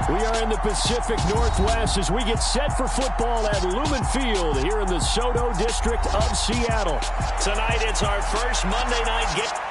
We are in the Pacific Northwest as we get set for football at Lumen Field here in the SoDo district of Seattle. Tonight, it's our first Monday night game.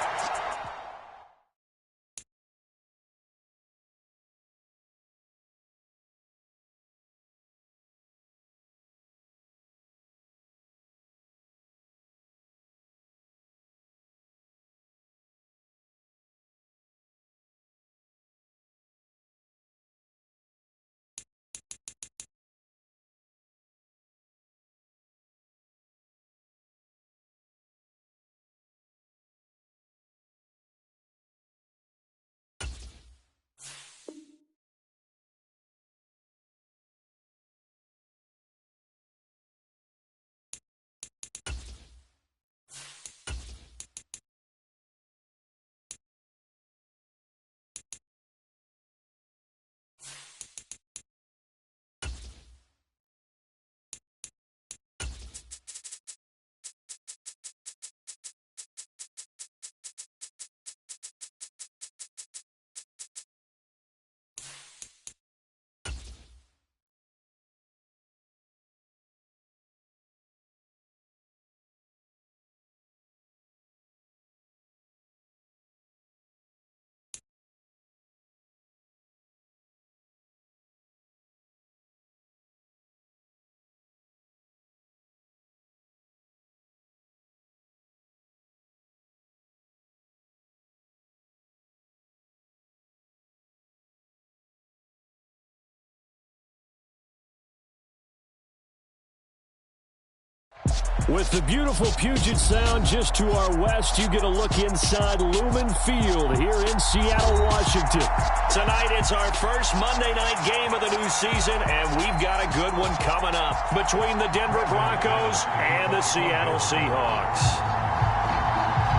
With the beautiful Puget Sound just to our west, you get a look inside Lumen Field here in Seattle, Washington. Tonight, it's our first Monday night game of the new season, and we've got a good one coming up between the Denver Broncos and the Seattle Seahawks.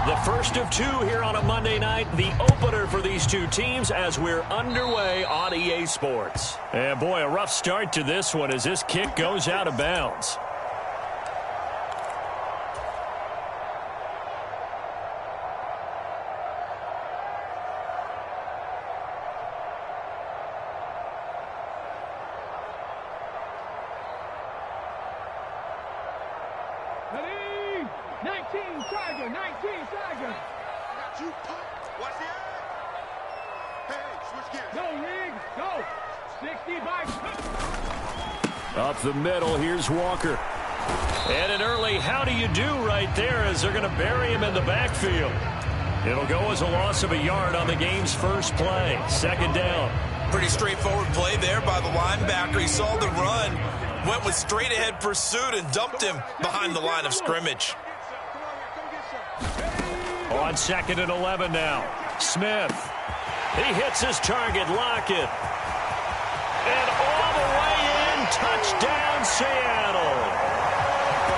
The first of two here on a Monday night, the opener for these two teams as we're underway on EA Sports. And boy, a rough start to this one as this kick goes out of bounds. Up the middle, here's Walker. And an early how do you do right there as they're going to bury him in the backfield. It'll go as a loss of a yard on the game's first play. Second down. Pretty straightforward play there by the linebacker. He saw the run, went with straight ahead pursuit and dumped him behind the line of scrimmage. On 2nd and 11 now. Smith. He hits his target, Lockett. And all the way in, touchdown Seattle.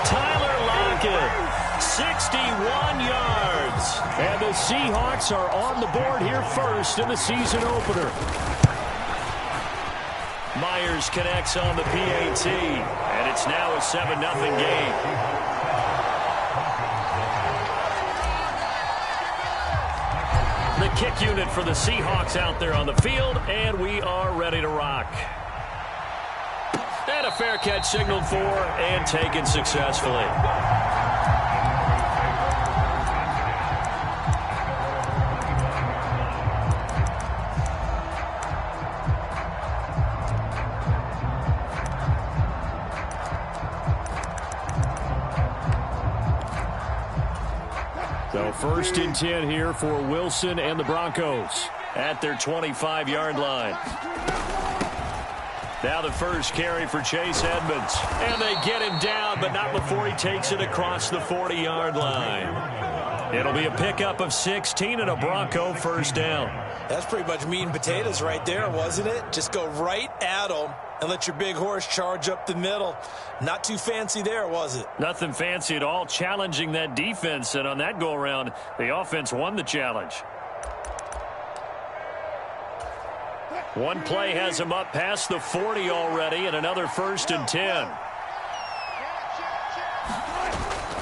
Tyler Lockett, 61 yards. And the Seahawks are on the board here first in the season opener. Myers connects on the PAT, and it's now a 7-0 game. The kick unit for the Seahawks out there on the field, and we are ready to rock. And a fair catch signaled for and taken successfully. So 1st and 10 here for Wilson and the Broncos at their 25-yard line. Now the first carry for Chase Edmonds. And they get him down, but not before he takes it across the 40-yard line. It'll be a pickup of 16 and a Bronco first down. That's pretty much meat and potatoes right there, wasn't it? Just go right at them and let your big horse charge up the middle. Not too fancy there, was it? Nothing fancy at all, challenging that defense. And on that go-around, the offense won the challenge. One play has him up past the 40 already, and another 1st and 10.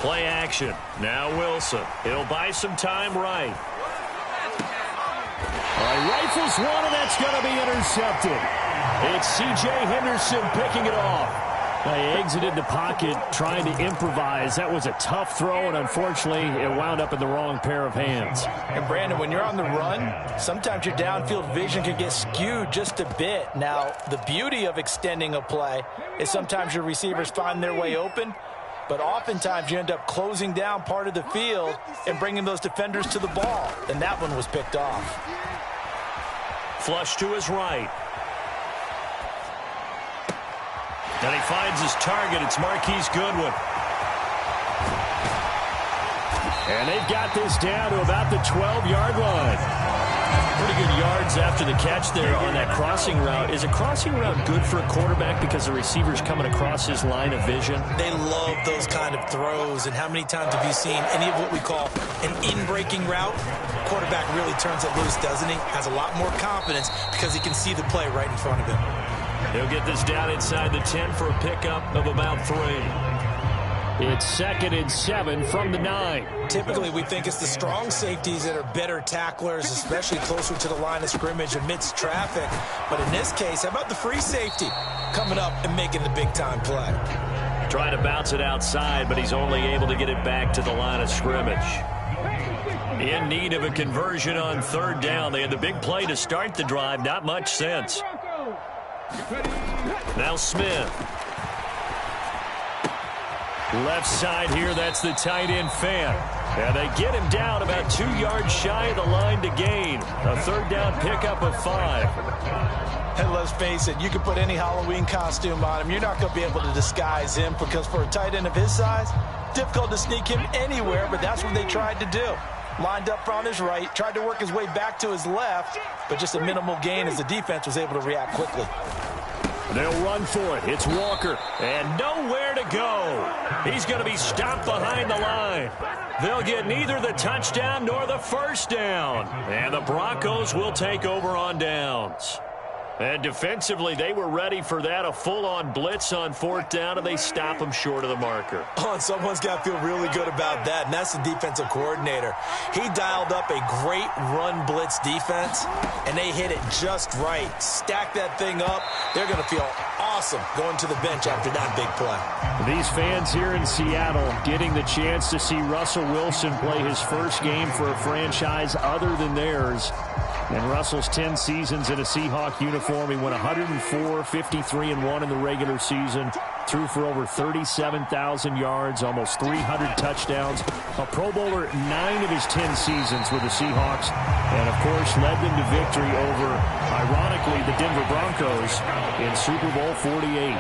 Play action. Now Wilson. He'll buy some time right. All right, rifles one, and that's going to be intercepted. It's C.J. Henderson picking it off. They exited the pocket trying to improvise. That was a tough throw, and unfortunately, it wound up in the wrong pair of hands. And, Brandon, when you're on the run, sometimes your downfield vision can get skewed just a bit. Now, the beauty of extending a play is sometimes your receivers find their way open, but oftentimes you end up closing down part of the field and bringing those defenders to the ball, and that one was picked off. Flush to his right. And he finds his target. It's Marquise Goodwin. And they've got this down to about the 12-yard line. Pretty good yards after the catch there on that crossing route. Is a crossing route good for a quarterback because the receiver's coming across his line of vision? They love those kind of throws. And how many times have you seen any of what we call an in-breaking route? Quarterback really turns it loose, doesn't he? Has a lot more confidence because he can see the play right in front of him. He'll get this down inside the 10 for a pickup of about 3. It's 2nd and 7 from the 9. Typically, we think it's the strong safeties that are better tacklers, especially closer to the line of scrimmage amidst traffic. But in this case, how about the free safety coming up and making the big-time play? Trying to bounce it outside, but he's only able to get it back to the line of scrimmage. In need of a conversion on 3rd down. They had the big play to start the drive. Not much sense. Now Smith. Left side here, that's the tight end Fant. And they get him down about 2 yards shy of the line to gain. A 3rd down pickup of 5. And let's face it, you can put any Halloween costume on him. You're not going to be able to disguise him because for a tight end of his size, difficult to sneak him anywhere, but that's what they tried to do. Lined up on his right, tried to work his way back to his left, but just a minimal gain as the defense was able to react quickly. They'll run for it. It's Walker. And nowhere to go. He's going to be stopped behind the line. They'll get neither the touchdown nor the 1st down. And the Broncos will take over on downs. And defensively, they were ready for that, a full-on blitz on 4th down, and they stop them short of the marker. Oh, and someone's got to feel really good about that, and that's the defensive coordinator. He dialed up a great run blitz defense, and they hit it just right. Stack that thing up. They're going to feel awesome going to the bench after that big play. These fans here in Seattle getting the chance to see Russell Wilson play his first game for a franchise other than theirs. In Russell's 10 seasons in a Seahawk uniform, he went 104, 53-1 in the regular season, threw for over 37,000 yards, almost 300 touchdowns, a Pro Bowler 9 of his 10 seasons with the Seahawks, and, of course, led them to victory over, ironically, the Denver Broncos in Super Bowl 48.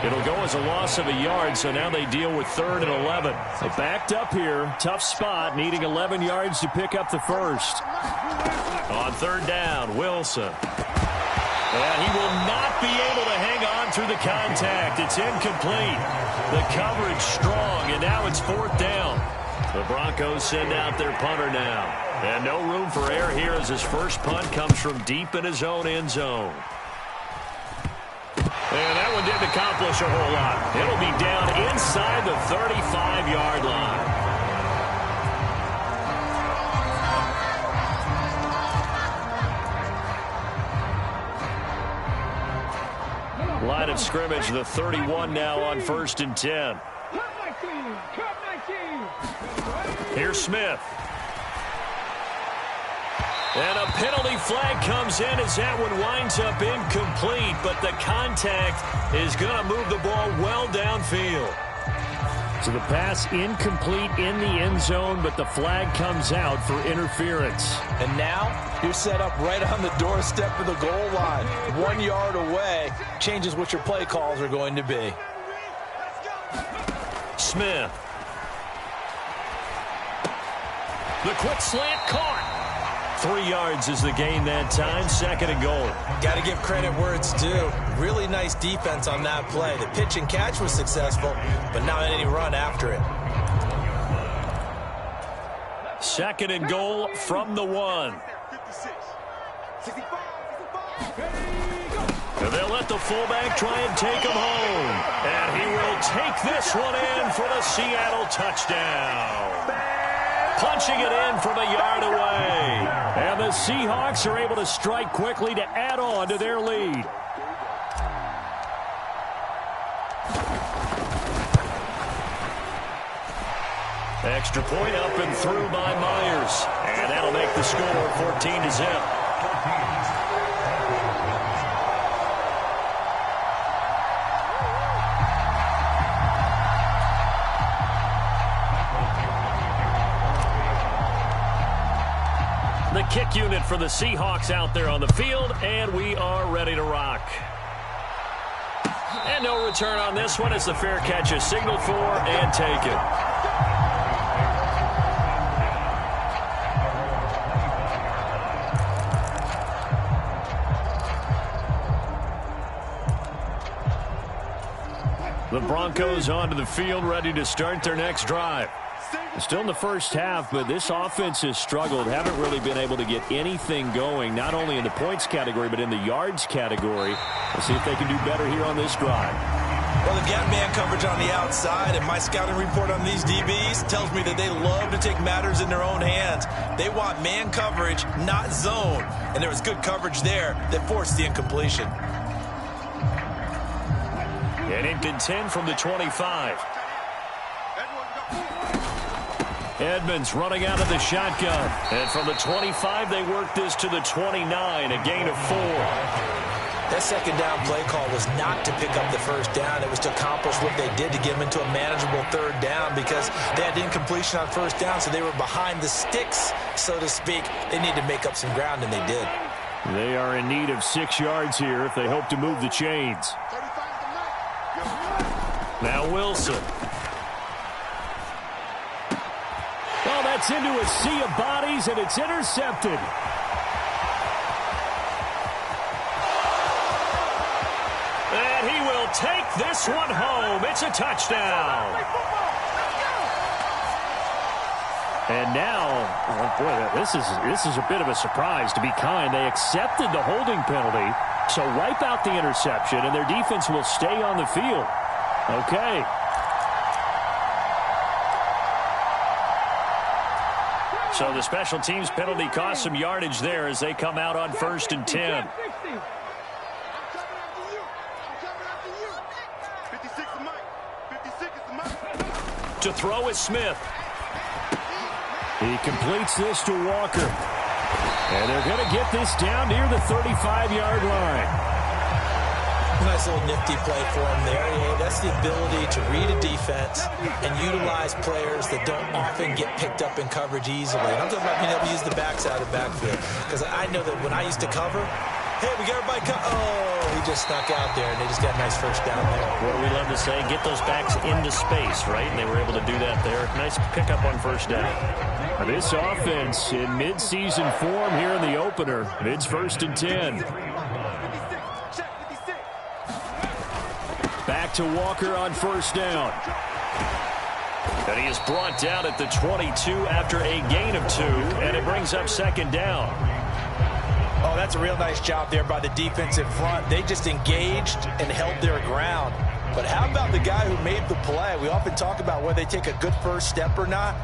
It'll go as a loss of a yard, so now they deal with 3rd and 11. They backed up here, tough spot, needing 11 yards to pick up the 1st. On 3rd down, Wilson. And he will not be able to hang on through the contact. It's incomplete. The coverage strong, and now it's 4th down. The Broncos send out their punter now. And no room for error here as his first punt comes from deep in his own end zone. And that one didn't accomplish a whole lot. It'll be down inside the 35-yard line. Line of scrimmage, the 31 now on 1st and 10. Here's Smith. And a penalty flag comes in as that one winds up incomplete, but the contact is going to move the ball well downfield. So the pass incomplete in the end zone, but the flag comes out for interference. And now you're set up right on the doorstep of the goal line. 1 yard away changes what your play calls are going to be. Smith. The quick slant caught. 3 yards is the gain that time. 2nd and goal. Got to give credit where it's due. Really nice defense on that play. The pitch and catch was successful, but not any run after it. 2nd and goal from the 1. And they'll let the fullback try and take him home. And he will take this one in for the Seattle touchdown. Punching it in from a yard away. And the Seahawks are able to strike quickly to add on to their lead. Extra point up and through by Myers. And that'll make the score 14-0. The kick unit for the Seahawks out there on the field, and we are ready to rock. And no return on this one as the fair catch is signaled for and taken. The Broncos onto the field, ready to start their next drive. Still in the first half, but this offense has struggled. Haven't really been able to get anything going, not only in the points category, but in the yards category. Let's see if they can do better here on this drive. Well, they've got man coverage on the outside, and my scouting report on these DBs tells me that they love to take matters in their own hands. They want man coverage, not zone. And there was good coverage there that forced the incompletion. And it can 10 from the 25. Edmonds running out of the shotgun. And from the 25, they work this to the 29, a gain of 4. That second down play call was not to pick up the first down. It was to accomplish what they did to get them into a manageable third down because they had incompletion on first down, so they were behind the sticks, so to speak. They need to make up some ground, and they did. They are in need of 6 yards here if they hope to move the chains. Now Wilson. Oh, that's into a sea of bodies, and it's intercepted. And he will take this one home. It's a touchdown. And now, oh boy, this is a bit of a surprise, to be kind. They accepted the holding penalty, so wipe out the interception, and their defense will stay on the field. Okay. So the special teams penalty cost some yardage there as they come out on 1st and 10. To throw is Smith. He completes this to Walker. And they're going to get this down near the 35-yard line. Nice little nifty play for him there. Yeah, that's the ability to read a defense and utilize players that don't often get picked up in coverage easily. And I'm talking about being able to use the backside of the backfield. Because I know that when I used to cover, hey, we got everybody he just snuck out there, and they just got a nice first down there. What we love to say, get those backs into space, right? And they were able to do that there. Nice pickup on first down. This offense in midseason form here in the opener. It's 1st and 10. Back to Walker on first down. And he is brought down at the 22 after a gain of 2, and it brings up 2nd down. Oh, that's a real nice job there by the defense in front. They just engaged and held their ground. But how about the guy who made the play? We often talk about whether they take a good first step or not.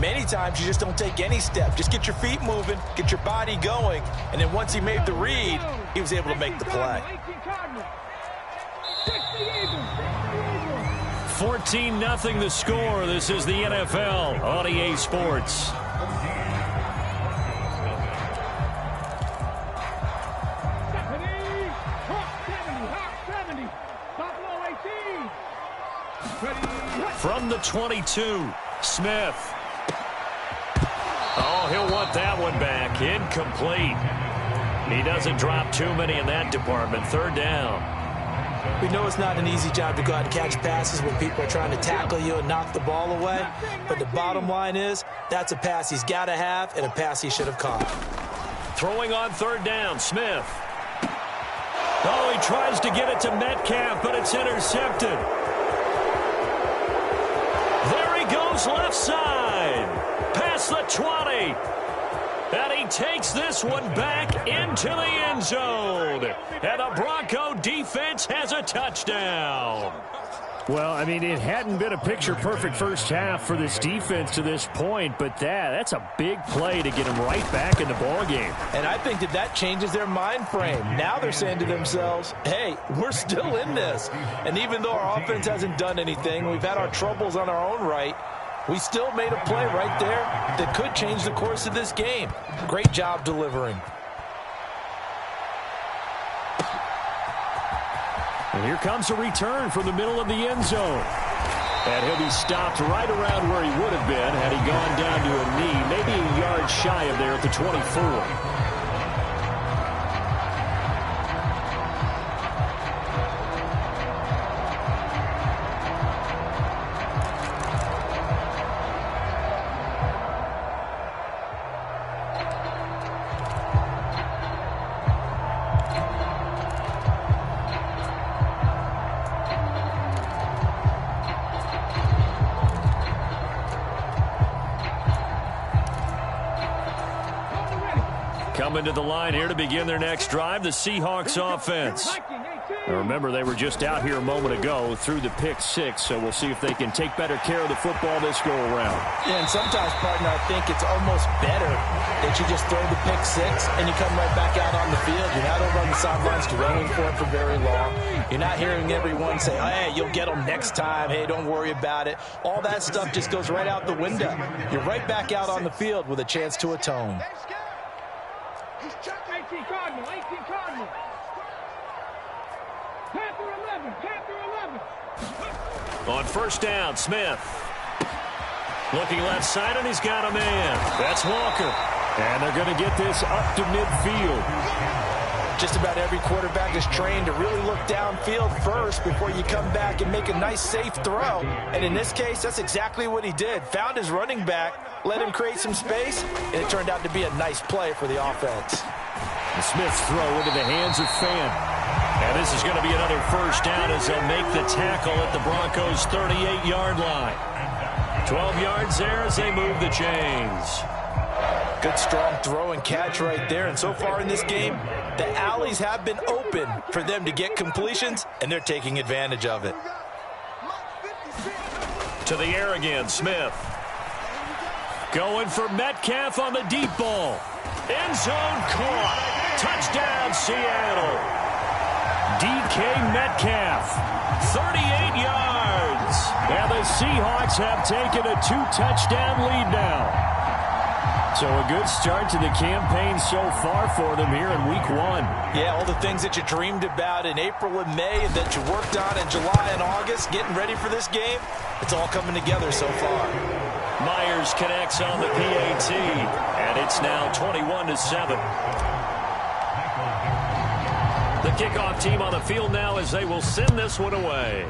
Many times you just don't take any step. Just get your feet moving, get your body going, and then once he made the read, he was able to make the play. 14-0 the score. This is the NFL on EA Sports. From the 22, Smith. Oh, he'll want that one back. Incomplete. He doesn't drop too many in that department. 3rd down. We know it's not an easy job to go out and catch passes when people are trying to tackle you and knock the ball away. But the bottom line is, that's a pass he's got to have and a pass he should have caught. Throwing on 3rd down, Smith. Oh, he tries to get it to Metcalf, but it's intercepted. There he goes left side. Past the 20. And he takes this one back into the end zone. And the Bronco defense has a touchdown. Well, I mean, it hadn't been a picture-perfect first half for this defense to this point, but that's a big play to get them right back in the ballgame. And I think that changes their mind frame. Now they're saying to themselves, hey, we're still in this. And even though our offense hasn't done anything, we've had our troubles on our own right, We still made a play right there that could change the course of this game. Great job delivering. And here comes a return from the middle of the end zone. And he'll be stopped right around where he would have been had he gone down to a knee, maybe a yard shy of there at the 24. Coming to the line here to begin their next drive, the Seahawks offense. Now remember, they were just out here a moment ago through the pick six, so we'll see if they can take better care of the football this go-around. Yeah, and sometimes, partner, I think it's almost better that you just throw the pick six and you come right back out on the field. You're not over on the sidelines dwelling for it for very long. You're not hearing everyone say, hey, you'll get them next time. Hey, don't worry about it. All that stuff just goes right out the window. You're right back out on the field with a chance to atone. 18 Cardinal. Panther 11. On first down, Smith. Looking left side, and he's got a man. That's Walker. And they're going to get this up to midfield. Just about every quarterback is trained to really look downfield first before you come back and make a nice, safe throw. And in this case, that's exactly what he did. Found his running back, let him create some space, and it turned out to be a nice play for the offense. The Smith's throw into the hands of Fant. And this is going to be another first down as they'll make the tackle at the Broncos' 38-yard line. 12 yards there as they move the chains. Good, strong throw and catch right there. And so far in this game, the alleys have been open for them to get completions, and they're taking advantage of it. To the air again, Smith. Going for Metcalf on the deep ball. End zone caught. Touchdown, Seattle. DK Metcalf, 38 yards. And the Seahawks have taken a 2-touchdown lead now. So a good start to the campaign so far for them here in week one. Yeah, all the things that you dreamed about in April and May and that you worked on in July and August, getting ready for this game, it's all coming together so far. Myers connects on the PAT, and it's now 21-7. The kickoff team on the field now as they will send this one away.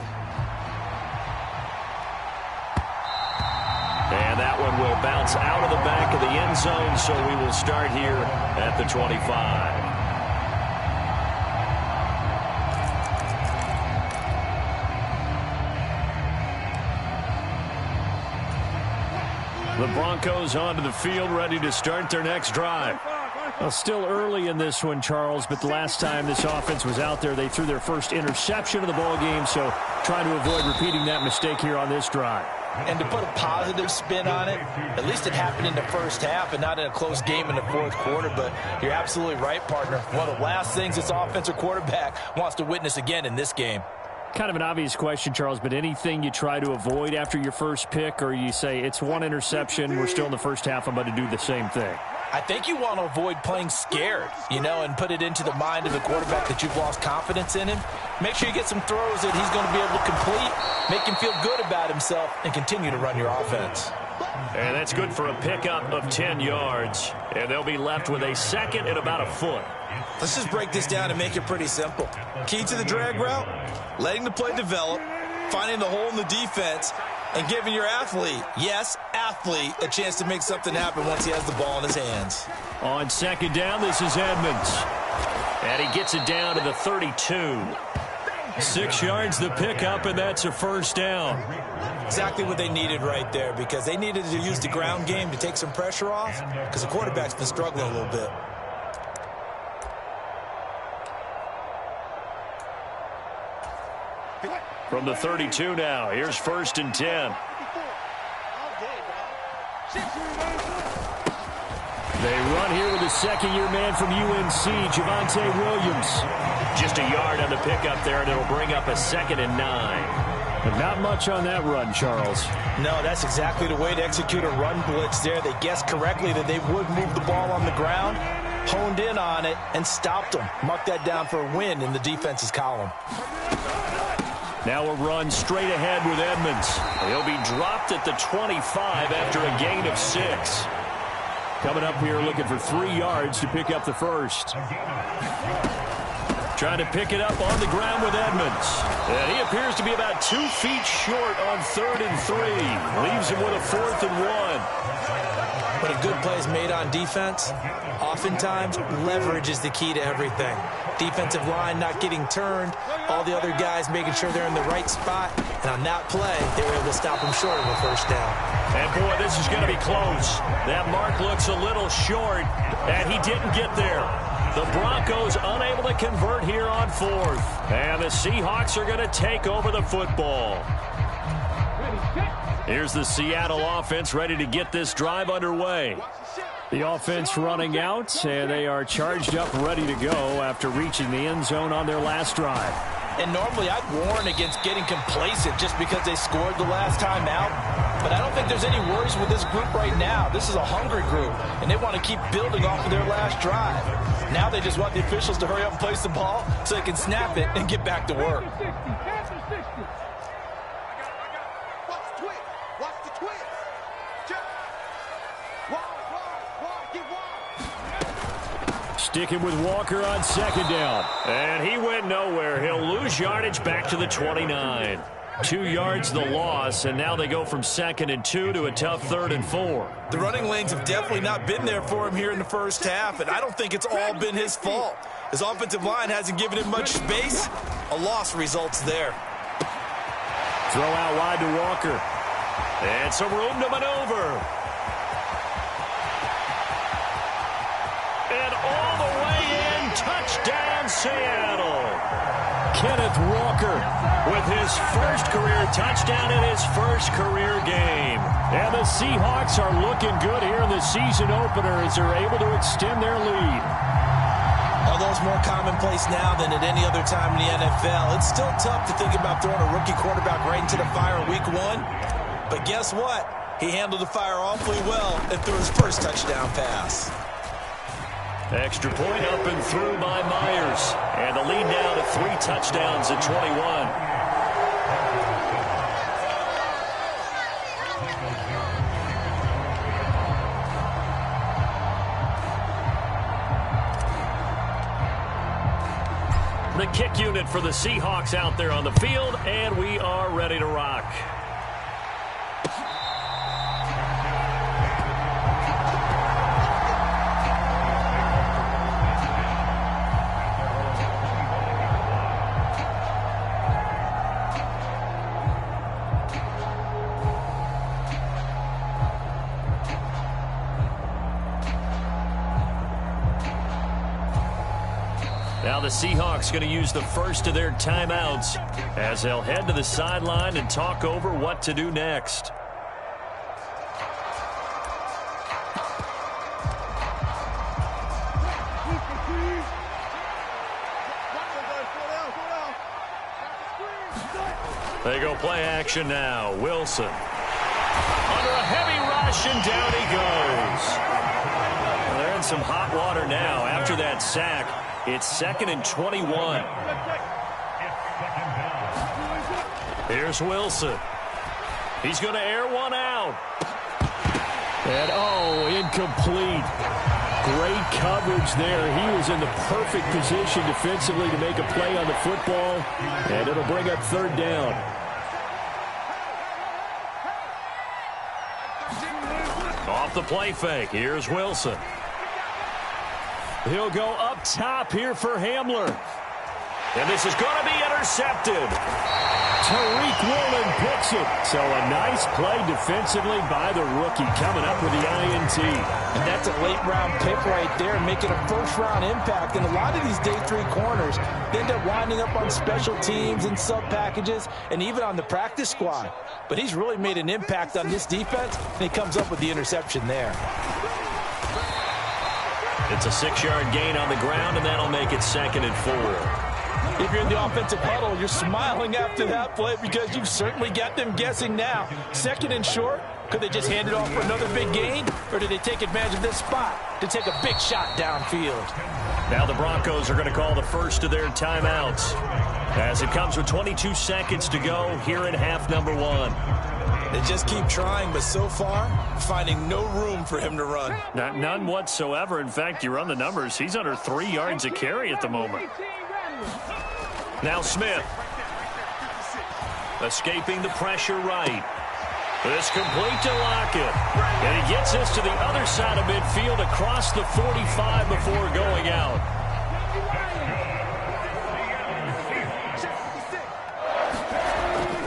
And that one will bounce out of the back of the end zone, so we will start here at the 25. The Broncos onto the field, ready to start their next drive. Well, still early in this one, Charles, but the last time this offense was out there, they threw their first interception of the ball game, so trying to avoid repeating that mistake here on this drive. And to put a positive spin on it, at least it happened in the first half and not in a close game in the fourth quarter. But you're absolutely right, partner. One of the last things this offensive quarterback wants to witness again in this game. Kind of an obvious question, Charles, but anything you try to avoid after your first pick, or you say it's one interception, we're still in the first half, I'm about to do the same thing? I think you want to avoid playing scared, and put it into the mind of the quarterback that you've lost confidence in him. Make sure you get some throws that he's going to be able to complete, make him feel good about himself, and continue to run your offense. And that's good for a pickup of 10 yards, and they'll be left with a second and about a foot. Let's just break this down and make it pretty simple. Key to the drag route, letting the play develop, finding the hole in the defense, and giving your athlete, yes, athlete, a chance to make something happen once he has the ball in his hands. On second down, this is Edmonds. And he gets it down to the 32. 6 yards the pickup, and that's a first down. Exactly what they needed right there, because they needed to use the ground game to take some pressure off, because the quarterback's been struggling a little bit. From the 32 now, here's first and 10. They run here with a second-year man from UNC, Javonte Williams. Just a yard on the pickup there, and it'll bring up a 2nd and 9. But not much on that run, Charles. No, that's exactly the way to execute a run blitz there. They guessed correctly that they would move the ball on the ground, honed in on it, and stopped them. Mark that down for a win in the defense's column. Now a run straight ahead with Edmonds. He'll be dropped at the 25 after a gain of 6. Coming up here looking for 3 yards to pick up the first. Trying to pick it up on the ground with Edmonds. And he appears to be about 2 feet short on 3rd and 3. Leaves him with a 4th and 1. But a good play is made on defense. Oftentimes, leverage is the key to everything. Defensive line not getting turned. All the other guys making sure they're in the right spot. And on that play, they were able to stop him short of a first down. And, boy, this is going to be close. That mark looks a little short, and he didn't get there. The Broncos unable to convert here on 4th. And the Seahawks are going to take over the football. Here's the Seattle offense ready to get this drive underway. The offense running out, and they are charged up, ready to go after reaching the end zone on their last drive. And normally I'd warn against getting complacent just because they scored the last time out. But I don't think there's any worries with this group right now. This is a hungry group, and they want to keep building off of their last drive. Now they just want the officials to hurry up and place the ball so they can snap it and get back to work. Sticking with Walker on 2nd down. And he went nowhere. He'll lose yardage back to the 29. 2 yards the loss, and now they go from 2nd and 2 to a tough 3rd and 4. The running lanes have definitely not been there for him here in the first half, and I don't think it's all been his fault. His offensive line hasn't given him much space. A loss results there. Throw out wide to Walker. And some room to maneuver. And all the way in, touchdown Seattle. Kenneth Walker with his first career touchdown in his first career game. And the Seahawks are looking good here in the season opener as they're able to extend their lead. Although it's more commonplace now than at any other time in the NFL, it's still tough to think about throwing a rookie quarterback right into the fire in week 1. But guess what? He handled the fire awfully well and threw his first touchdown pass. Extra point up and through by Myers. And the lead now to 3 touchdowns at 21. The kick unit for the Seahawks out there on the field, and we are ready to rock. Now the Seahawks going to use the first of their timeouts as they'll head to the sideline and talk over what to do next. They go play action now. Wilson under a heavy rush, and down he goes. Well, they're in some hot water now after that sack. It's 2nd and 21. Here's Wilson. He's going to air one out. And, incomplete. Great coverage there. He was in the perfect position defensively to make a play on the football, and it'll bring up 3rd down. Off the play fake. Here's Wilson. He'll go up top here for Hamler. And this is going to be intercepted. Tariq Woolen picks it. So a nice play defensively by the rookie coming up with the INT. And that's a late-round pick right there, making a first-round impact. And a lot of these day 3 corners end up winding up on special teams and sub-packages and even on the practice squad. But he's really made an impact on this defense, and he comes up with the interception there. It's a 6-yard gain on the ground, and that'll make it 2nd and 4. If you're in the offensive huddle, you're smiling after that play because you've certainly got them guessing now. Second and short, could they just hand it off for another big gain? Or did they take advantage of this spot to take a big shot downfield? Now the Broncos are going to call the first of their timeouts as it comes with 22 seconds to go here in half number 1. They just keep trying, but so far, finding no room for him to run. None whatsoever. In fact, you run the numbers. He's under 3 yards a carry at the moment. Now Smith. Escaping the pressure right. This complete to Lockett. And he gets this to the other side of midfield across the 45 before going out.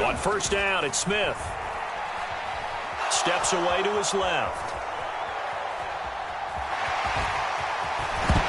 On first down, it's Smith. Steps away to his left.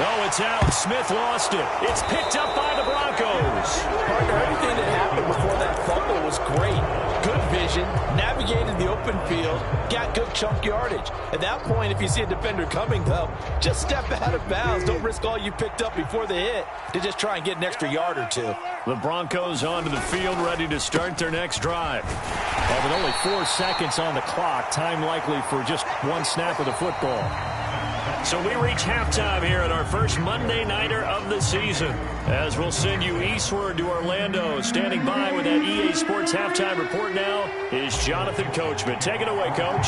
Oh, it's out. Smith lost it. It's picked up by the Broncos. Partner, everything that happened before that fumble was great. Good vision, navigated the open field, got good chunk yardage. At that point, if you see a defender coming, though, just step out of bounds. Don't risk all you picked up before the hit to just try and get an extra yard or two. The Broncos onto the field, ready to start their next drive. And with only 4 seconds on the clock, time likely for just one snap of the football. So we reach halftime here at our first Monday Nighter of the season, as we'll send you eastward to Orlando. Standing by with that EA Sports Halftime Report now is Jonathan Coachman. Take it away, Coach.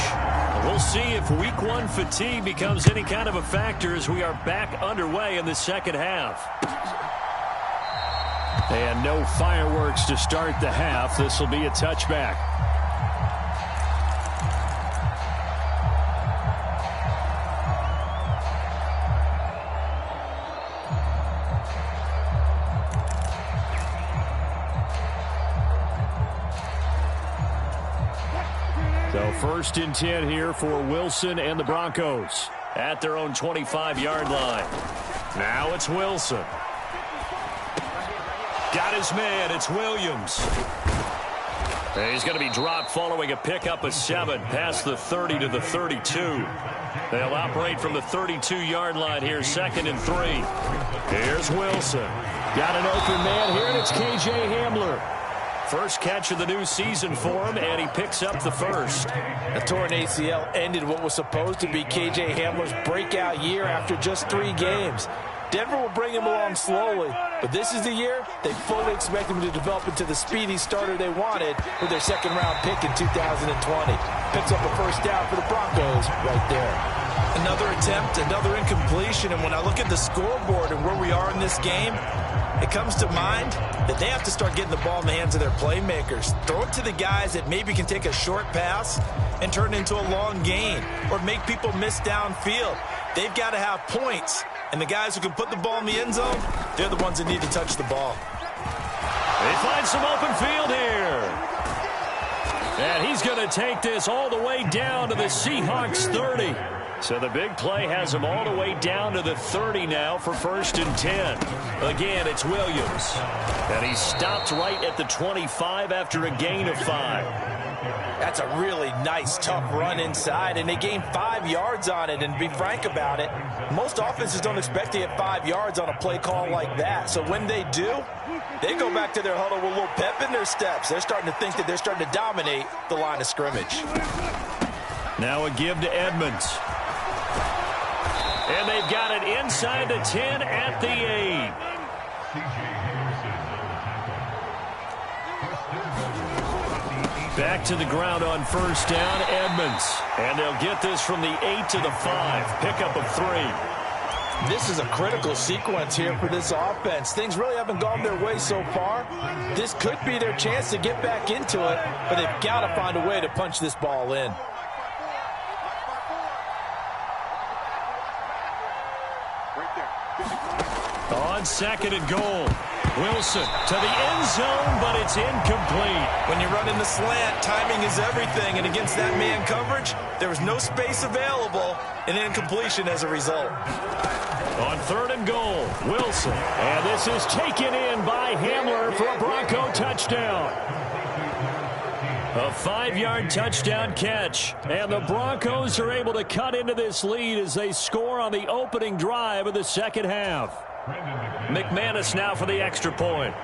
We'll see if Week 1 fatigue becomes any kind of a factor as we are back underway in the second half. And no fireworks to start the half. This will be a touchback. So first and 10 here for Wilson and the Broncos at their own 25-yard line. Now it's Wilson. Got his man. It's Williams. He's going to be dropped following a pickup of 7 past the 30 to the 32. They'll operate from the 32-yard line here, 2nd and 3. Here's Wilson. Got an open man here, and it's K.J. Hamler. First catch of the new season for him, and he picks up the first. A torn ACL ended what was supposed to be K.J. Hamler's breakout year after just 3 games. Denver will bring him along slowly, but this is the year they fully expect him to develop into the speedy starter they wanted with their second-round pick in 2020. Picks up a first down for the Broncos right there. Another attempt, another incompletion, and when I look at the scoreboard and where we are in this game, it comes to mind that they have to start getting the ball in the hands of their playmakers. Throw it to the guys that maybe can take a short pass and turn it into a long gain or make people miss downfield. They've got to have points, and the guys who can put the ball in the end zone, they're the ones that need to touch the ball. They find some open field here. And he's going to take this all the way down to the Seahawks 30. So the big play has him all the way down to the 30 now for 1st and 10. Again, it's Williams. And he stopped right at the 25 after a gain of 5. That's a really nice, tough run inside, and they gained 5 yards on it. And to be frank about it, most offenses don't expect to get 5 yards on a play call like that. So when they do, they go back to their huddle with a little pep in their steps. They're starting to think that they're starting to dominate the line of scrimmage. Now a give to Edmonds. And they've got it inside the 10 at the 8. Back to the ground on first down, Edmonds. And they'll get this from the 8 to the 5. Pickup of 3. This is a critical sequence here for this offense. Things really haven't gone their way so far. This could be their chance to get back into it, but they've got to find a way to punch this ball in. On 2nd and goal. Wilson to the end zone, but it's incomplete. When you're running the slant, timing is everything, and against that man coverage, there was no space available, and incompletion as a result. On 3rd and goal, Wilson. And this is taken in by Hamler for a Bronco touchdown. A 5-yard touchdown catch. And the Broncos are able to cut into this lead as they score on the opening drive of the second half. McManus now for the extra point.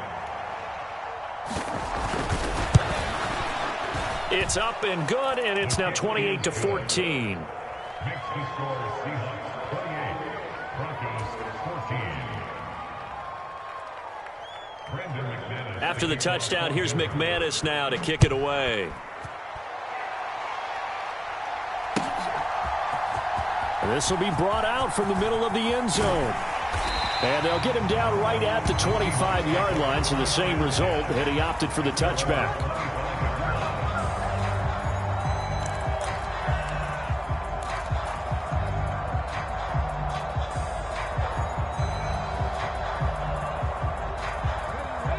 It's up and good, and it's now 28-14. Next to score, Seahawks 28, Broncos 14. After the touchdown, here's McManus now to kick it away. This will be brought out from the middle of the end zone. And they'll get him down right at the 25-yard line, so the same result, and he opted for the touchback.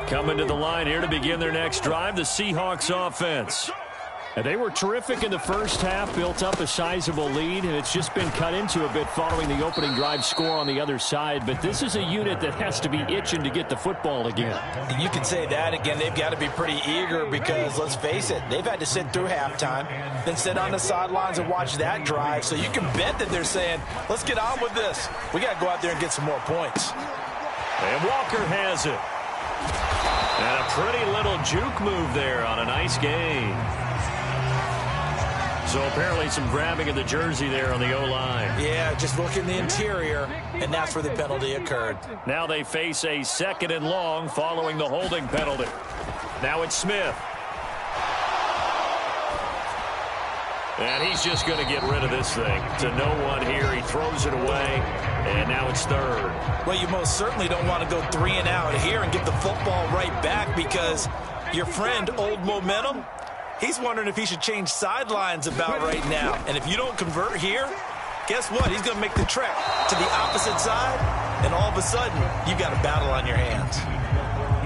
Coming to the line here to begin their next drive, the Seahawks offense. And they were terrific in the first half, built up a sizable lead, and it's just been cut into a bit following the opening drive score on the other side. But this is a unit that has to be itching to get the football again. You can say that again. They've got to be pretty eager because, let's face it, they've had to sit through halftime, then sit on the sidelines and watch that drive. So you can bet that they're saying, let's get on with this. We got to go out there and get some more points. And Walker has it. And a pretty little juke move there on a nice gain. So apparently some grabbing of the jersey there on the O-line. Yeah, just look in the interior, and that's where the penalty occurred. Now they face a 2nd and long following the holding penalty. Now it's Smith. And he's just going to get rid of this thing. To no one here. He throws it away, and now it's 3rd. Well, you most certainly don't want to go 3 and out here and get the football right back because your friend, Old Momentum, he's wondering if he should change sidelines about right now. And if you don't convert here, guess what? He's going to make the trek to the opposite side, and all of a sudden, you've got a battle on your hands.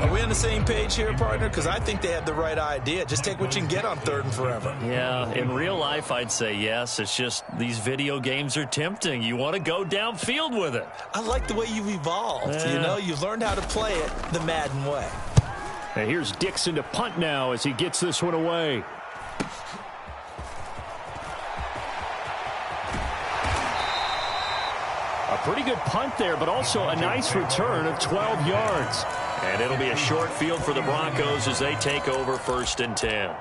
Are we on the same page here, partner? Because I think they had the right idea. Just take what you can get on 3rd and forever. Yeah, in real life, I'd say yes. It's just these video games are tempting. You want to go downfield with it. I like the way you've evolved. Yeah. You know, you've learned how to play it the Madden way. And here's Dixon to punt now as he gets this one away. A pretty good punt there, but also a nice return of 12 yards. And it'll be a short field for the Broncos as they take over 1st and 10.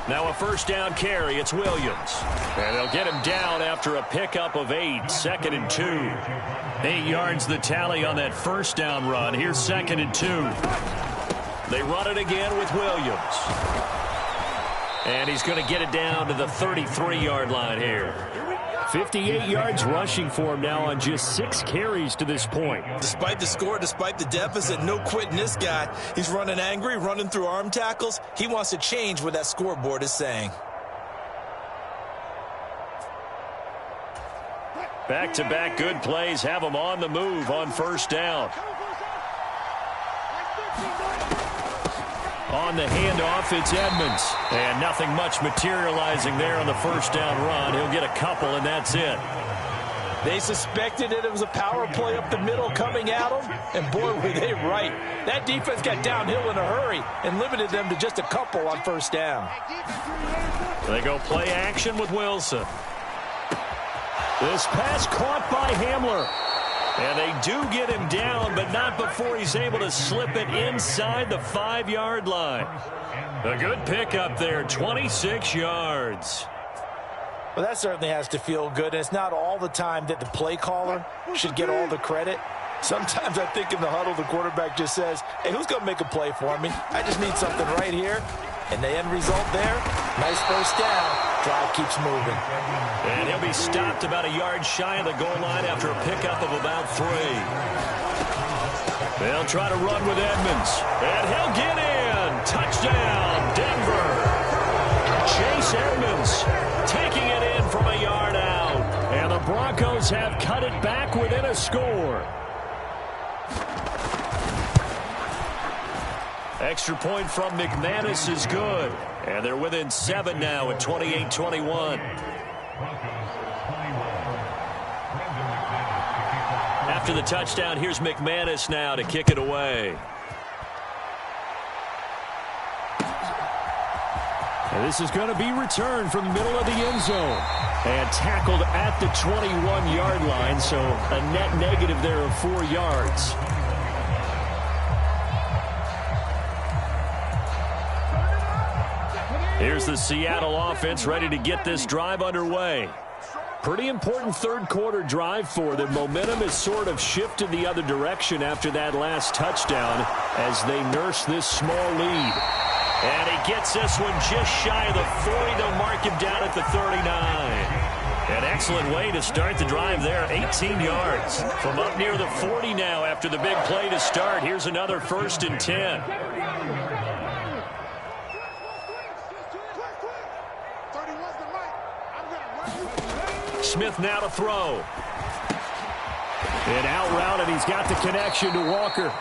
Now a 1st down carry. It's Williams. And they'll get him down after a pickup of 8. 2nd and 2. 8 yards the tally on that 1st down run. Here's 2nd and 2. They run it again with Williams. And he's going to get it down to the 33-yard line here. 58 yards rushing for him now on just 6 carries to this point. Despite the score, despite the deficit, no quitting this guy. He's running angry, running through arm tackles. He wants to change what that scoreboard is saying. Back-to-back good plays have him on the move on 1st down. On the handoff, it's Edmonds. And nothing much materializing there on the 1st down run. He'll get a couple, and that's it. They suspected it was a power play up the middle coming at them, and boy, were they right. That defense got downhill in a hurry and limited them to just a couple on 1st down. They go play action with Wilson. This pass caught by Hamler. And they do get him down, but not before he's able to slip it inside the 5-yard line. A good pickup there, 26 yards. Well, that certainly has to feel good, and it's not all the time that the play caller should get all the credit. Sometimes I think in the huddle, the quarterback just says, hey, who's going to make a play for me? I just need something right here. And the end result there, nice 1st down. Drive keeps moving. And he'll be stopped about a yard shy of the goal line after a pickup of about 3. They'll try to run with Edmonds. And he'll get in. Touchdown, Denver. Chase Edmonds taking it in from a yard out. And the Broncos have cut it back within a score. Extra point from McManus is good. And they're within 7 now at 28-21. After the touchdown, here's McManus now to kick it away. And this is going to be returned from the middle of the end zone. And tackled at the 21-yard line, so a net negative there of 4 yards. Here's the Seattle offense ready to get this drive underway. Pretty important third-quarter drive for them. Momentum has sort of shifted the other direction after that last touchdown as they nurse this small lead. And he gets this one just shy of the 40. They'll mark him down at the 39. An excellent way to start the drive there, 18 yards. From up near the 40 now after the big play to start. Here's another 1st and 10. Smith now to throw. And out route, and he's got the connection to Walker.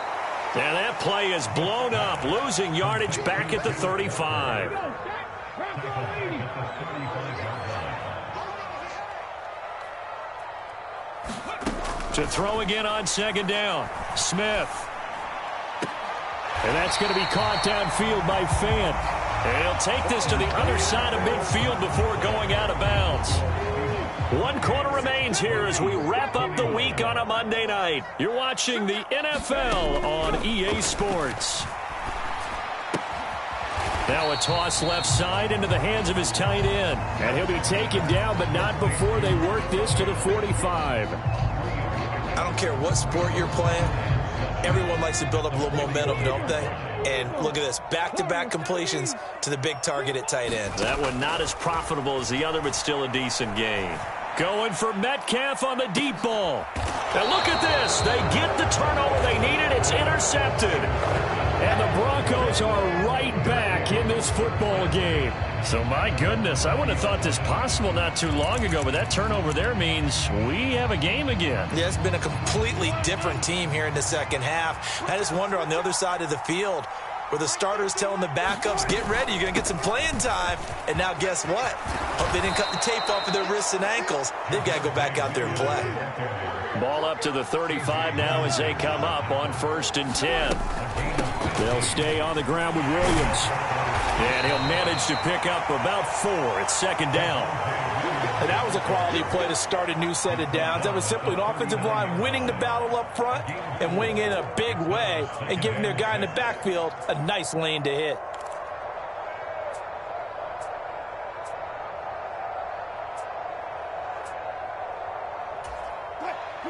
And that play is blown up, losing yardage back at the 35. To throw again on 2nd down. Smith. And that's going to be caught downfield by Fant. And he'll take this to the other side of midfield before going out of bounds. 1 quarter remains here as we wrap up the week on a Monday night. You're watching the NFL on EA Sports. Now a toss left side into the hands of his tight end. And he'll be taken down, but not before they work this to the 45. I don't care what sport you're playing. Everyone likes to build up a little momentum, don't they? And look at this, back-to-back completions to the big target at tight end. That one not as profitable as the other, but still a decent gain. Going for Metcalf on the deep ball. And look at this. They get the turnover they needed. It's intercepted. And the Broncos are right back in this football game. So, my goodness, I wouldn't have thought this possible not too long ago, but that turnover there means we have a game again. Yeah, it's been a completely different team here in the second half. I just wonder on the other side of the field, where the starters telling the backups, get ready, you're going to get some playing time. And now guess what? Hope they didn't cut the tape off of their wrists and ankles. They've got to go back out there and play. Ball up to the 35 now as they come up on 1st and 10. They'll stay on the ground with Williams. And he'll manage to pick up about 4 at 2nd down. And that was a quality play to start a new set of downs. That was simply an offensive line winning the battle up front and winning in a big way and giving their guy in the backfield a nice lane to hit.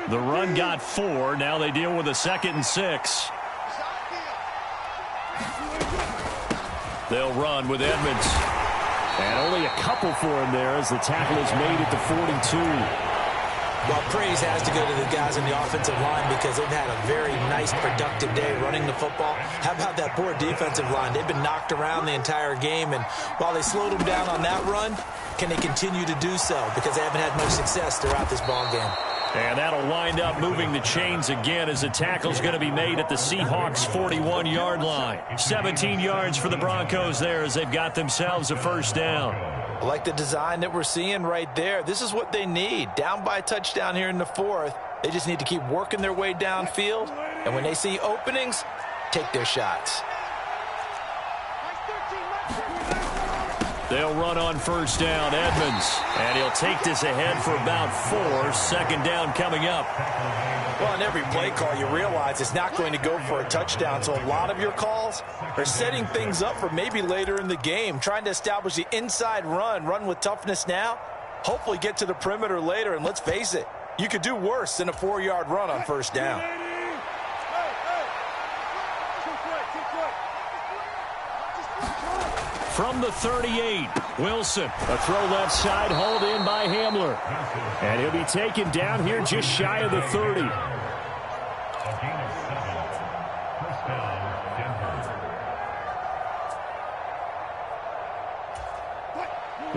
The run got 4. Now they deal with a 2nd and 6. They'll run with Edmonds. And only a couple for him there as the tackle is made at the 42. Well, praise has to go to the guys in the offensive line because they've had a very nice, productive day running the football. How about that poor defensive line? They've been knocked around the entire game, and while they slowed them down on that run, can they continue to do so? Because they haven't had much success throughout this ball game. And that'll wind up moving the chains again as the tackle's going to be made at the Seahawks' 41-yard line. 17 yards for the Broncos there as they've got themselves a 1st down. I like the design that we're seeing right there. This is what they need. Down by a touchdown here in the 4th. They just need to keep working their way downfield. And when they see openings, take their shots. They'll run on 1st down, Edmonds. And he'll take this ahead for about 4. 2nd down coming up. Well, in every play call, you realize it's not going to go for a touchdown. So a lot of your calls are setting things up for maybe later in the game, trying to establish the inside run with toughness now, hopefully get to the perimeter later. And let's face it, you could do worse than a 4-yard run on 1st down. From the 38, Wilson. A throw left side, hauled in by Hamler. And he'll be taken down here just shy of the 30.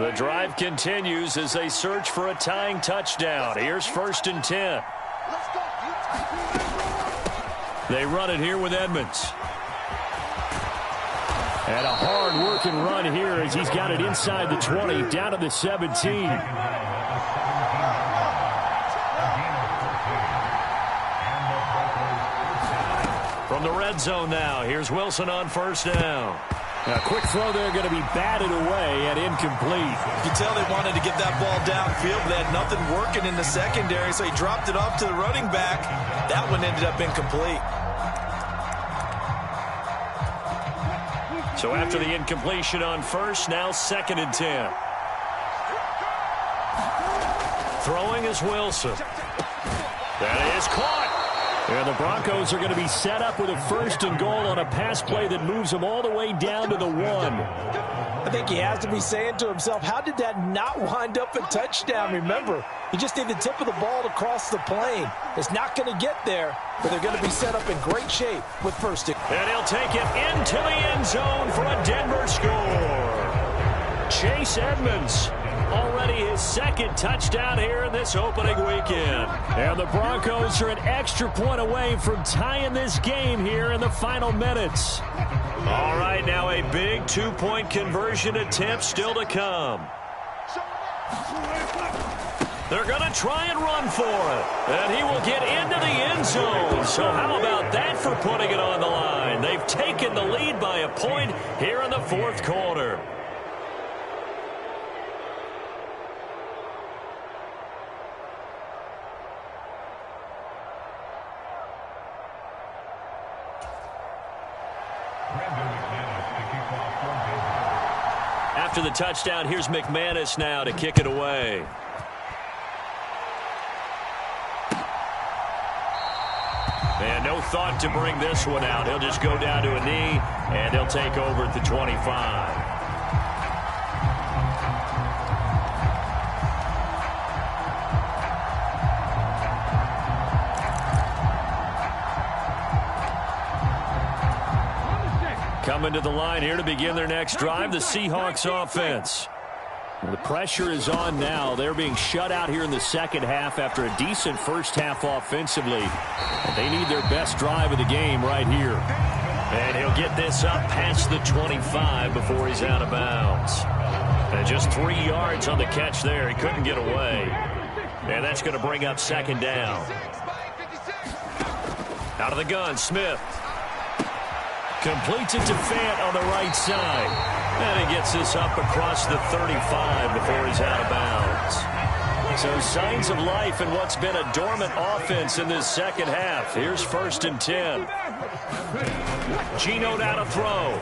The drive continues as they search for a tying touchdown. Here's 1st and 10. They run it here with Edmonds. And a hard-working run here as he's got it inside the 20, down to the 17. From the red zone now, here's Wilson on 1st down. A quick throw there going to be batted away and incomplete. You can tell they wanted to get that ball downfield. They had nothing working in the secondary, so he dropped it off to the running back. That one ended up incomplete. So after the incompletion on first, now 2nd and 10. Throwing is Wilson. That is caught. And the Broncos are going to be set up with a 1st and goal on a pass play that moves them all the way down to the 1. I think he has to be saying to himself, how did that not wind up a touchdown? Remember, he just need the tip of the ball to cross the plane. It's not going to get there, but they're going to be set up in great shape with 1st. And he'll take it into the end zone for a Denver score. Chase Edmonds. Already his 2nd touchdown here in this opening weekend. And the Broncos are an extra point away from tying this game here in the final minutes. All right, now a big 2-point conversion attempt still to come. They're going to try and run for it. And he will get into the end zone. So how about that for putting it on the line? They've taken the lead by a point here in the 4th quarter. After the touchdown, here's McManus now to kick it away. And no thought to bring this one out. He'll just go down to a knee, and he'll take over at the 25. Coming to the line here to begin their next drive, the Seahawks offense. The pressure is on now. They're being shut out here in the 2nd half after a decent first half offensively. They need their best drive of the game right here. And he'll get this up past the 25 before he's out of bounds. And just 3 yards on the catch there. He couldn't get away. And that's going to bring up 2nd down. Out of the gun, Smith. Completes it to Fant on the right side. And he gets this up across the 35 before he's out of bounds. So signs of life in what's been a dormant offense in this 2nd half. Here's 1st and 10. Geno now to throw.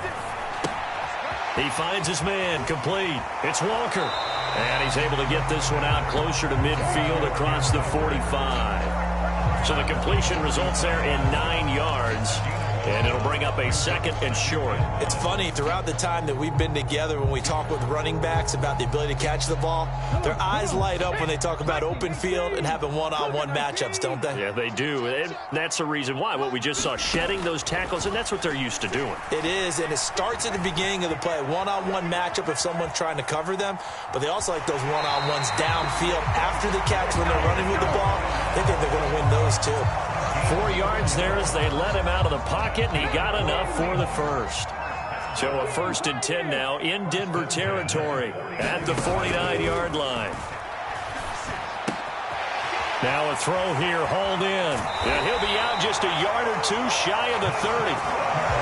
He finds his man, complete. It's Walker. And he's able to get this one out closer to midfield across the 45. So the completion results there in 9 yards. And it'll bring up a 2nd and short. It's funny, throughout the time that we've been together, when we talk with running backs about the ability to catch the ball, their eyes light up when they talk about open field and having one-on-one matchups, don't they? Yeah, they do. And that's the reason why. What we just saw, shedding those tackles, and that's what they're used to doing. It is, and it starts at the beginning of the play. One-on-one matchup if someone's trying to cover them, but they also like those one-on-ones downfield after the catch when they're running with the ball. They think they're going to win those too. 4 yards there as they let him out of the pocket, and he got enough for the 1st. So a 1st and 10 now in Denver territory at the 49-yard line. Now a throw here, hauled in. And he'll be out just a yard or 2 shy of the 30.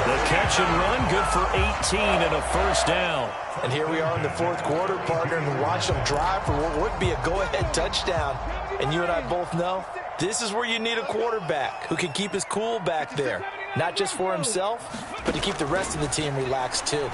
The catch and run, good for 18 and a 1st down. And here we are in the 4th quarter, partner, and watch them drive for what would be a go-ahead touchdown. And you and I both know this is where you need a quarterback who can keep his cool back there. Not just for himself, but to keep the rest of the team relaxed too.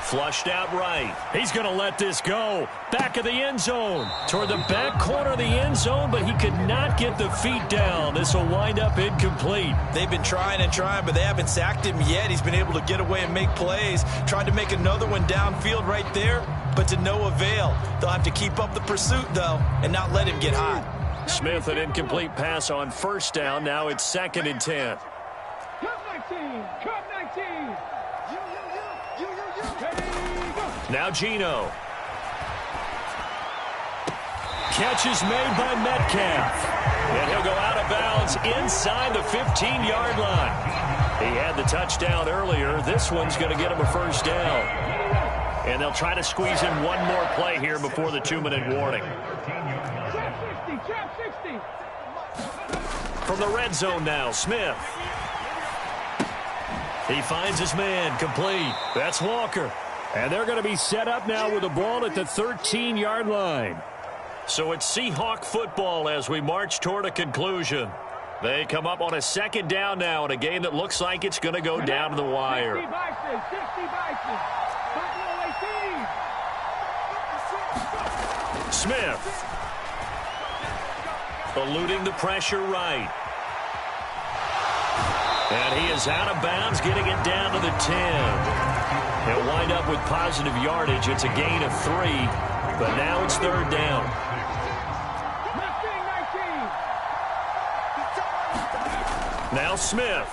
Flushed out right. He's going to let this go. Back of the end zone. Toward the back corner of the end zone, but he could not get the feet down. This will wind up incomplete. They've been trying and trying, but they haven't sacked him yet. He's been able to get away and make plays. Tried to make another one downfield right there, but to no avail. They'll have to keep up the pursuit, though, and not let him get hot. Smith, an incomplete pass on 1st down. Now it's 2nd and 10. Cut 19. Cut 19. Now Geno. Catch is made by Metcalf. And he'll go out of bounds inside the 15-yard line. He had the touchdown earlier. This one's going to get him a 1st down. And they'll try to squeeze in one more play here before the 2-minute warning. From the red zone now, Smith. He finds his man, complete. That's Walker. And they're going to be set up now with the ball at the 13-yard line. So it's Seahawk football as we march toward a conclusion. They come up on a second down now in a game that looks like it's going to go down to the wire. 60 Bison. Smith. Eluding the pressure right. And he is out of bounds, getting it down to the 10. He'll wind up with positive yardage. It's a gain of 3, but now it's third down. Now Smith.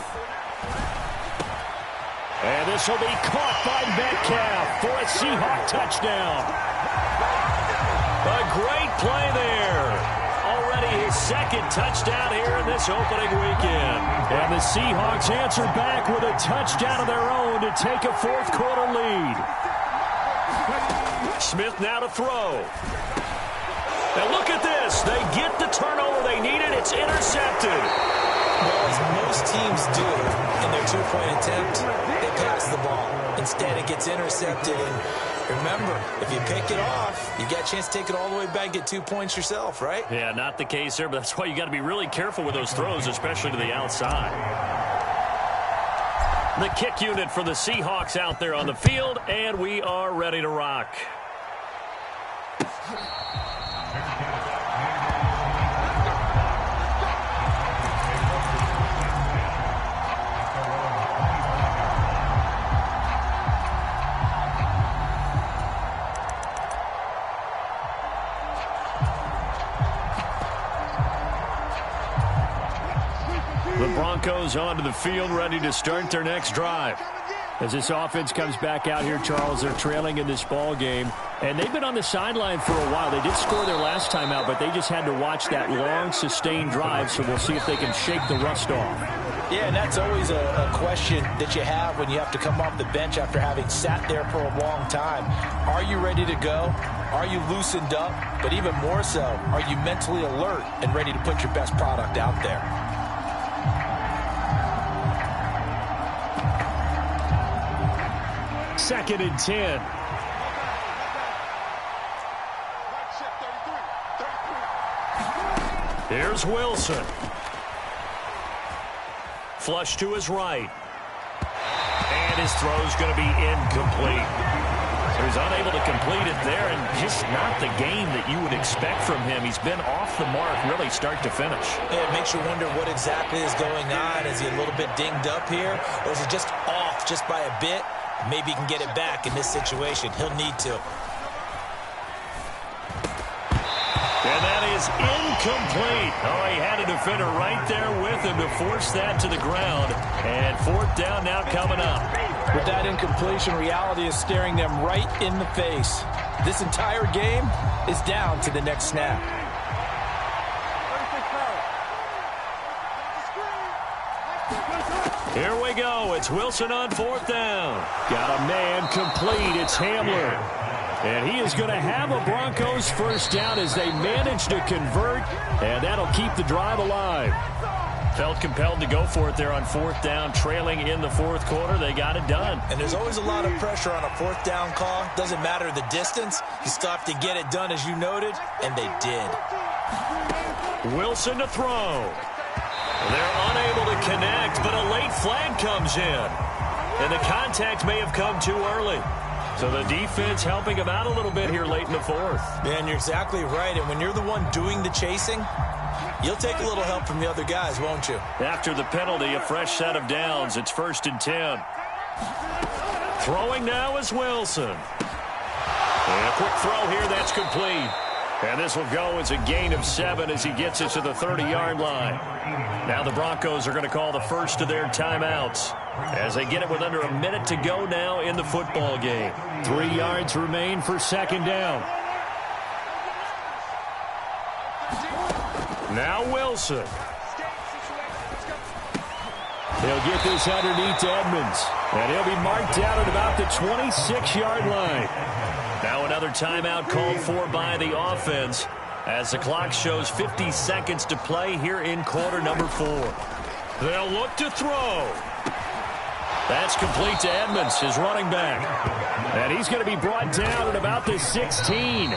And this will be caught by Metcalf for a Seahawk touchdown. A great play there. Already his second touchdown here in this opening weekend. And the Seahawks answer back with a touchdown of their own to take a fourth-quarter lead. Smith now to throw. And look at this. They get the turnover they needed. It's intercepted. Well, as most teams do in their two-point attempt, they pass the ball. Instead, it gets intercepted. And remember, if you pick it off, you got a chance to take it all the way back, get 2 points yourself, right? Yeah, not the case there, but that's why you got to be really careful with those throws, especially to the outside. The kick unit for the Seahawks out there on the field, and we are ready to rock. The Broncos onto the field, ready to start their next drive. As this offense comes back out here, Charles, they're trailing in this ball game. And they've been on the sideline for a while. They did score their last time out, but they just had to watch that long, sustained drive, so we'll see if they can shake the rust off. Yeah, and that's always a question that you have when you have to come off the bench after having sat there for a long time. Are you ready to go? Are you loosened up? But even more so, are you mentally alert and ready to put your best product out there? Second and 10. Here's Wilson. Flush to his right. And his throw's going to be incomplete. So he's unable to complete it there, and just not the game that you would expect from him. He's been off the mark really start to finish. Yeah, it makes you wonder what exactly is going on. Is he a little bit dinged up here, or is it just off just by a bit? Maybe he can get it back in this situation. He'll need to. And that is incomplete. Oh, he had a defender right there with him to force that to the ground. And fourth down now coming up. With that incompletion, reality is staring them right in the face. This entire game is down to the next snap. Here we go. It's Wilson on fourth down. Got a man complete. It's Hamler. And he is going to have a Broncos first down as they manage to convert, and that'll keep the drive alive. Felt compelled to go for it there on fourth down, trailing in the fourth quarter. They got it done. And there's always a lot of pressure on a fourth down call. Doesn't matter the distance. You still have to get it done, as you noted, and they did. Wilson to throw. They're unable to connect, but a late flag comes in. And the contact may have come too early. So the defense helping him out a little bit here late in the fourth. Man, you're exactly right. And when you're the one doing the chasing, you'll take a little help from the other guys, won't you? After the penalty, a fresh set of downs. It's 1st and 10. Throwing now is Wilson. And a quick throw here, that's complete. And this will go as a gain of 7 as he gets it to the 30-yard line. Now the Broncos are going to call the first of their timeouts as they get it with under a minute to go now in the football game. 3 yards remain for second down. Now Wilson. He'll get this underneath to Edmonds. And he'll be marked down at about the 26-yard line. Now another timeout called for by the offense as the clock shows 50 seconds to play here in quarter number 4. They'll look to throw. That's complete to Edmonds, his running back. And he's going to be brought down at about the 16.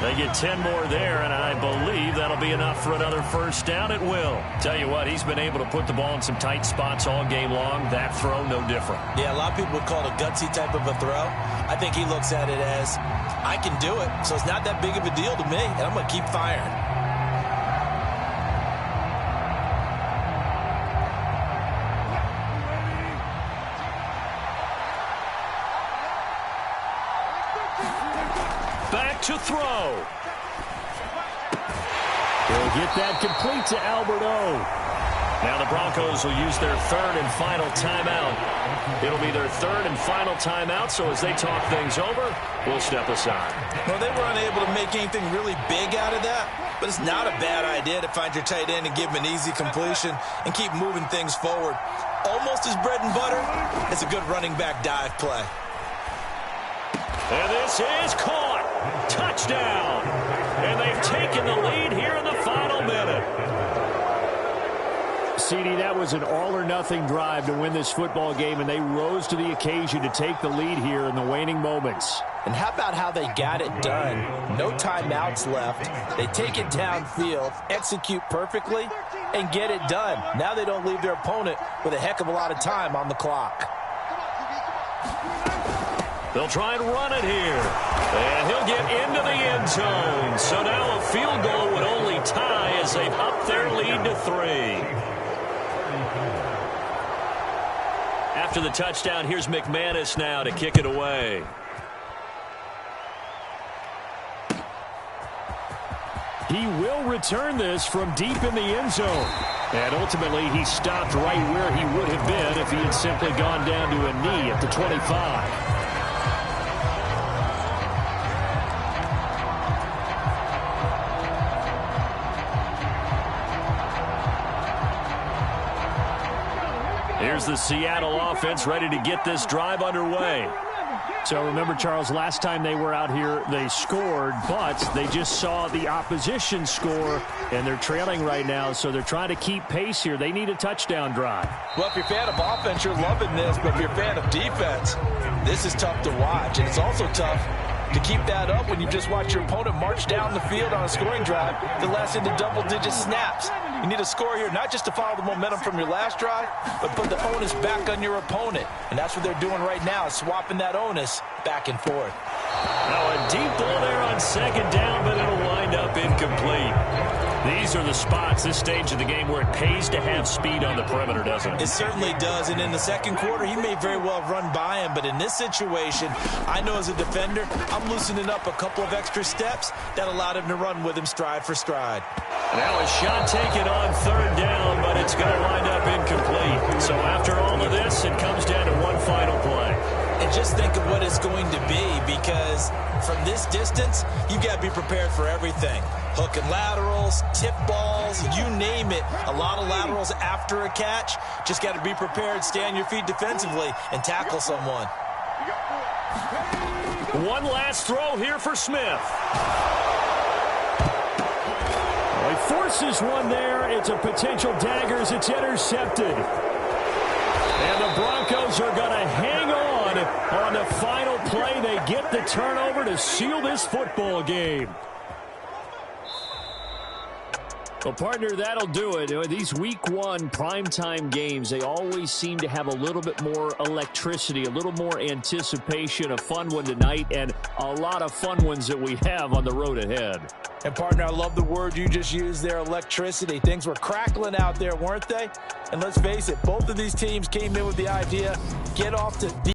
They get 10 more there, and I believe that'll be enough for another first down. It will. Tell you what, he's been able to put the ball in some tight spots all game long. That throw, no different. Yeah, a lot of people would call it a gutsy type of a throw. I think he looks at it as, I can do it, so it's not that big of a deal to me, and I'm going to keep firing. Back to throw. He'll get that complete to Albert O. Now the Broncos will use their third and final timeout. It'll be their third and final timeout, so as they talk things over, we'll step aside. Well, they were unable to make anything really big out of that, but it's not a bad idea to find your tight end and give him an easy completion and keep moving things forward. Almost his bread and butter. It's a good running back dive play. And this is caught. Touchdown. And they've taken the lead here in the final minute. CD, that was an all-or-nothing drive to win this football game, and they rose to the occasion to take the lead here in the waning moments. And how about how they got it done? No timeouts left. They take it downfield, execute perfectly, and get it done. Now they don't leave their opponent with a heck of a lot of time on the clock. They'll try and run it here. And he'll get into the end zone. So now a field goal would only tie as they've upped their lead to 3. After the touchdown, here's McManus now to kick it away. He will return this from deep in the end zone. And ultimately, he stopped right where he would have been if he had simply gone down to a knee at the 25. Here's the Seattle offense ready to get this drive underway. So remember, Charles, last time they were out here, they scored, but they just saw the opposition score, and they're trailing right now, so they're trying to keep pace here. They need a touchdown drive. Well, if you're a fan of offense, you're loving this, but if you're a fan of defense, this is tough to watch, and it's also tough to keep that up when you just watch your opponent march down the field on a scoring drive that lasts into double-digit snaps. You need a score here, not just to follow the momentum from your last drive, but put the onus back on your opponent. And that's what they're doing right now, is swapping that onus back and forth. Now a deep ball there on second down, but it'll wind up incomplete. These are the spots, this stage of the game, where it pays to have speed on the perimeter, doesn't it? It certainly does, and in the second quarter, he may very well have run by him, but in this situation, I know as a defender, I'm loosening up a couple of extra steps that allowed him to run with him stride for stride. Now a shot taken on third down, but it's going to wind up incomplete. So after all of this, it comes down to one final play. And just think of what it's going to be, because from this distance, you've got to be prepared for everything. Hook and laterals, tip balls, you name it. A lot of laterals after a catch. Just got to be prepared, stay on your feet defensively, and tackle someone. One last throw here for Smith. Well, he forces one there. It's a potential dagger as it's intercepted. And the Broncos are going to hang on the final play. They get the turnover to seal this football game. Well, partner, that'll do it. These week one primetime games, they always seem to have a little bit more electricity, a little more anticipation, a fun one tonight, and a lot of fun ones that we have on the road ahead. And, partner, I love the word you just used there, electricity. Things were crackling out there, weren't they? And let's face it, both of these teams came in with the idea, get off to